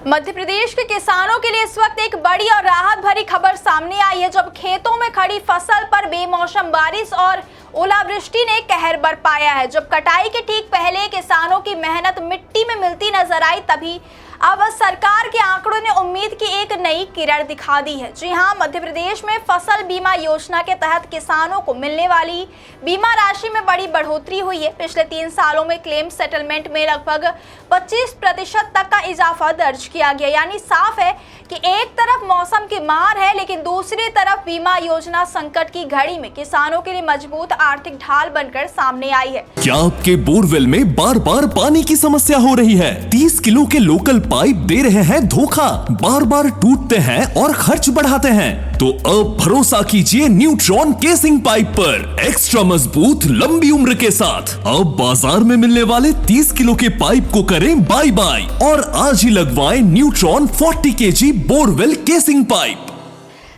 मध्य प्रदेश के किसानों के लिए इस वक्त एक बड़ी और राहत भरी खबर सामने आई है, जब खेतों में खड़ी फसल पर बेमौसम बारिश और ओलावृष्टि ने कहर बरपाया है। जब कटाई के ठीक पहले किसानों की मेहनत मिट्टी में मिलती नजर आई, तभी अब सरकार के आंकड़ों ने उम्मीद की एक नई किरण दिखा दी है। जी हां, मध्य प्रदेश में फसल बीमा योजना के तहत किसानों को मिलने वाली बीमा राशि में बड़ी बढ़ोतरी हुई है। पिछले 3 सालों में क्लेम सेटलमेंट में लगभग 25% तक का इजाफा दर्ज किया गया। यानी साफ है कि एक तरफ मौसम की मार है, लेकिन दूसरी तरफ बीमा योजना संकट की घड़ी में किसानों के लिए मजबूत आर्थिक ढाल बनकर सामने आई है। क्या आपके बोरवेल में बार बार पानी की समस्या हो रही है? 30 किलो के लोकल पाइप दे रहे हैं धोखा, बार बार टूटते हैं और खर्च बढ़ाते हैं? तो अब भरोसा कीजिए न्यूट्रॉन केसिंग पाइप पर। एक्स्ट्रा मजबूत, लंबी उम्र के साथ अब बाजार में मिलने वाले 30 किलो के पाइप को करें बाय बाय और आज ही लगवाएं neutron 40 kg borewell casing pipe.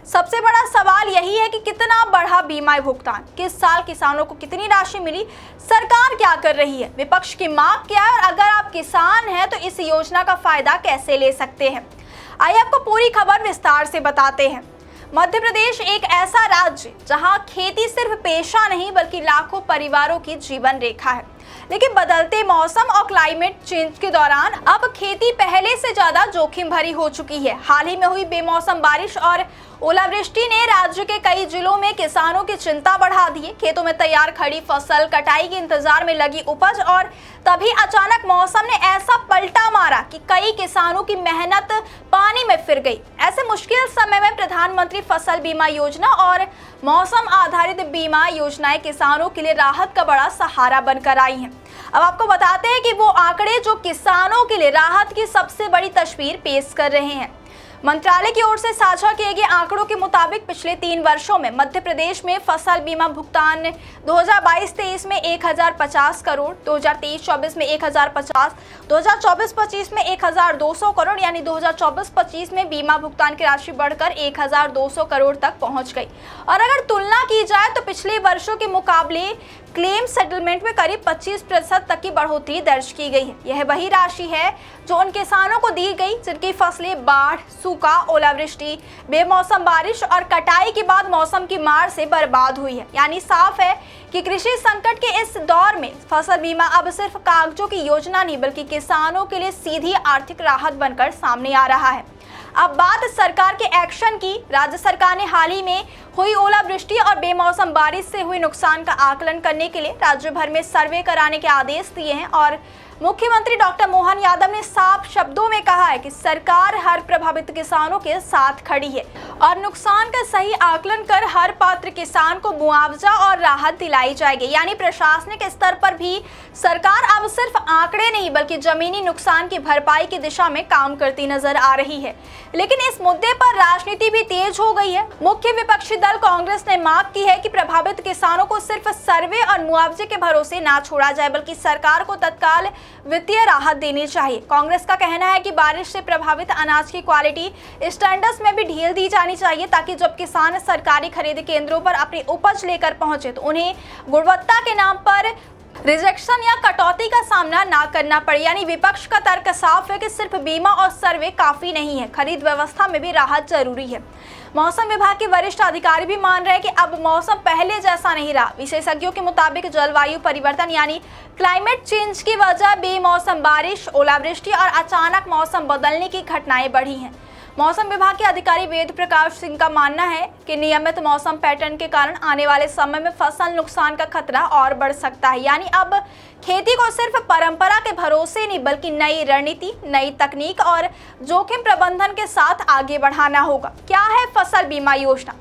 सबसे बड़ा सवाल यही है कि कितना बढ़ा बीमा भुगतान, किस साल किसानों को कितनी राशि मिली, सरकार क्या कर रही है, विपक्ष की मांग क्या है, और अगर आप किसान हैं तो इस योजना का फायदा कैसे ले सकते हैं। आइए आपको पूरी खबर विस्तार से बताते हैं। मध्य प्रदेश एक ऐसा राज्य जहां खेती सिर्फ पेशा नहीं बल्कि लाखों परिवारों की जीवन रेखा है, लेकिन बदलते मौसम और क्लाइमेट चेंज के दौरान अब खेती पहले से ज्यादा जोखिम भरी हो चुकी है। हाल ही में हुई बेमौसम बारिश और ओलावृष्टि ने राज्य के कई जिलों में किसानों की चिंता बढ़ा दी है। खेतों में तैयार खड़ी फसल, कटाई के इंतजार में लगी उपज, और तभी अचानक मौसम ने ऐसा पलटा मारा कि कई किसानों की मेहनत पानी में फिर गई। ऐसे मुश्किल समय में प्रधानमंत्री फसल बीमा योजना और मौसम आधारित बीमा योजनाएं किसानों के लिए राहत का बड़ा सहारा बनकर आई हैं। अब आपको बताते हैं कि वो आंकड़े जो किसानों के लिए राहत की सबसे बड़ी तस्वीर पेश कर रहे हैं। मंत्रालय की ओर से साझा किए गए आंकड़ों के मुताबिक पिछले 3 वर्षों में मध्य प्रदेश में फसल बीमा भुगतान 2022-23 में 1050 करोड़, 2023-24 में 1050, 2024-25 में 1200 करोड़, यानी 2024-25 में बीमा भुगतान की राशि बढ़कर 1200 करोड़ तक पहुंच गई। और अगर तुलना की जाए तो पिछले वर्षों के मुकाबले क्लेम सेटलमेंट में करीब 25% तक की बढ़ोतरी दर्ज की गई है। यह वही राशि है जो उन किसानों को दी गई जिनकी फसलें बाढ़, सूखा, ओलावृष्टि, बेमौसम बारिश और कटाई के बाद मौसम की मार से बर्बाद हुई है। यानी साफ है कि कृषि संकट के इस दौर में फसल बीमा अब सिर्फ कागजों की योजना नहीं बल्कि किसानों के लिए सीधी आर्थिक राहत बनकर सामने आ रहा है। अब बात सरकार के एक्शन की। राज्य सरकार ने हाल ही में हुई ओलावृष्टि और बेमौसम बारिश से हुए नुकसान का आकलन करने के लिए राज्य भर में सर्वे कराने के आदेश दिए हैं और मुख्यमंत्री डॉक्टर मोहन यादव ने साफ शब्दों में कहा है कि सरकार हर प्रभावित किसानों के साथ खड़ी है और नुकसान का सही आकलन कर हर पात्र किसान को मुआवजा और राहत दिलाई जाएगी। यानी प्रशासनिक स्तर पर भी सरकार अब सिर्फ आंकड़े नहीं बल्कि जमीनी नुकसान की भरपाई की दिशा में काम करती नजर आ रही है। लेकिन इस मुद्दे पर राजनीति भी तेज हो गई है। मुख्य विपक्षी दल कांग्रेस ने मांग की है कि प्रभावित किसानों को सिर्फ सर्वे और मुआवजे के भरोसे ना छोड़ा जाए बल्कि सरकार को तत्काल वित्तीय राहत देनी चाहिए। कांग्रेस का कहना है कि बारिश से प्रभावित अनाज की क्वालिटी स्टैंडर्ड्स में भी ढील दी जानी चाहिए ताकि जब किसान सरकारी खरीद केंद्रों पर अपनी उपज लेकर पहुंचे तो उन्हें गुणवत्ता के नाम पर रिजेक्शन या कटौती का सामना ना करना पड़े। यानी विपक्ष का तर्क साफ है कि सिर्फ बीमा और सर्वे काफी नहीं है, खरीद व्यवस्था में भी राहत जरूरी है। मौसम विभाग के वरिष्ठ अधिकारी भी मान रहे हैं कि अब मौसम पहले जैसा नहीं रहा। विशेषज्ञों के मुताबिक जलवायु परिवर्तन यानी क्लाइमेट चेंज की वजह बेमौसम बारिश, ओलावृष्टि और अचानक मौसम बदलने की घटनाएं बढ़ी हैं। मौसम विभाग के अधिकारी वेद प्रकाश सिंह का मानना है कि नियमित मौसम पैटर्न के कारण आने वाले समय में फसल नुकसान का खतरा और बढ़ सकता है। यानी अब खेती को सिर्फ परंपरा के भरोसे नहीं बल्कि नई रणनीति, नई तकनीक और जोखिम प्रबंधन के साथ आगे बढ़ाना होगा। क्या है फसल बीमा योजना?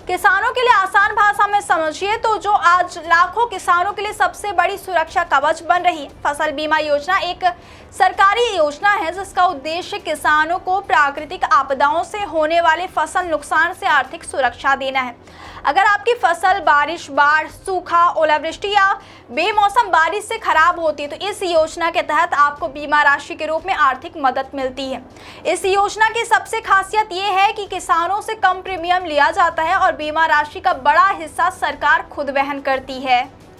किसानों के लिए आसान भाषा में समझिए तो जो आज लाखों किसानों के लिए सबसे बड़ी सुरक्षा कवच बन रही है। फसल बीमा योजना एक सरकारी योजना है जिसका उद्देश्य किसानों को प्राकृतिक आपदाओं से होने वाले फसल नुकसान से आर्थिक सुरक्षा देना है। अगर आपकी फसल बारिश, बाढ़, सूखा, ओलावृष्टि या बेमौसम बारिश से खराब होती है तो इस योजना के तहत आपको बीमा राशि के रूप में आर्थिक मदद मिलती है। इस योजना की सबसे खासियत ये है कि किसानों से कम प्रीमियम लिया जाता है और बीमा राशि का बड़ा हिस्सा सरकार खुद वहन करती है।